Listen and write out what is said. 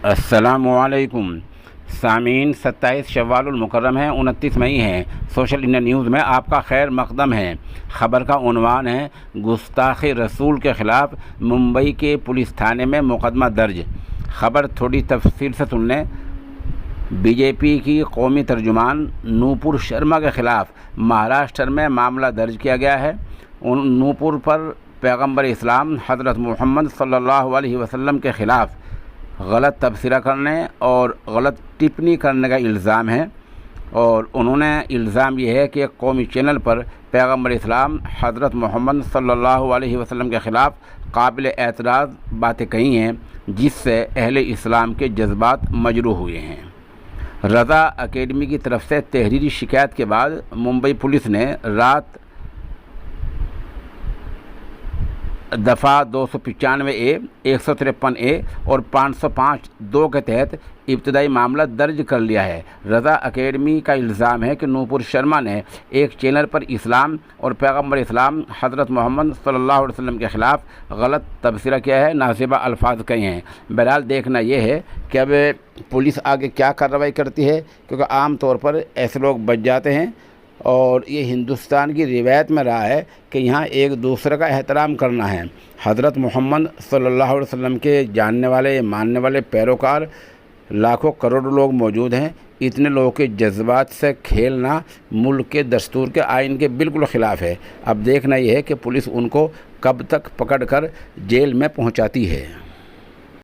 السلام علیکم سامعین، 27 شوال المکرم ہے، 29 مئی ہے۔ سوشل انڈیا نیوز میں آپ کا خیر مقدم ہے۔ خبر کا عنوان ہے گستاخ رسول کے خلاف ممبئی کے پولیس تھانے میں مقدمہ درج۔ خبر تھوڑی تفصیل سے سن لیں۔ بی جے پی کی قومی ترجمان نوپور شرما کے خلاف مہاراشٹر میں معاملہ درج کیا گیا ہے۔ نوپور پر پیغمبر اسلام حضرت محمد صلی اللہ علیہ وسلم کے خلاف غلط تبصرہ کرنے اور غلط ٹپنی کرنے کا الزام ہے، اور انہوں نے الزام یہ ہے کہ ایک قومی چینل پر پیغمبر اسلام حضرت محمد صلی اللہ علیہ وسلم کے خلاف قابل اعتراض باتیں کہی ہیں، جس سے اہل اسلام کے جذبات مجروح ہوئے ہیں۔ رضا اکیڈمی کی طرف سے تحریری شکایت کے بعد ممبئی پولیس نے رات دفعہ 295A، 153A اور 505(2) کے تحت ابتدائی معاملہ درج کر لیا ہے۔ رضا اکیڈمی کا الزام ہے کہ نوپور شرما نے ایک چینل پر اسلام اور پیغمبر اسلام حضرت محمد صلی اللہ علیہ وسلم کے خلاف غلط تبصرہ کیا ہے، نازیبہ الفاظ کہے ہیں۔ بہرحال دیکھنا یہ ہے کہ اب پولیس آگے کیا کارروائی کرتی ہے، کیونکہ عام طور پر ایسے لوگ بچ جاتے ہیں، اور یہ ہندوستان کی روایت میں رہا ہے کہ یہاں ایک دوسرے کا احترام کرنا ہے۔ حضرت محمد صلی اللہ علیہ وسلم کے جاننے والے، ماننے والے پیروکار لاکھوں کروڑوں لوگ موجود ہیں۔ اتنے لوگوں کے جذبات سے کھیلنا ملک کے دستور کے آئین کے بالکل خلاف ہے۔ اب دیکھنا یہ ہے کہ پولیس ان کو کب تک پکڑ کر جیل میں پہنچاتی ہے۔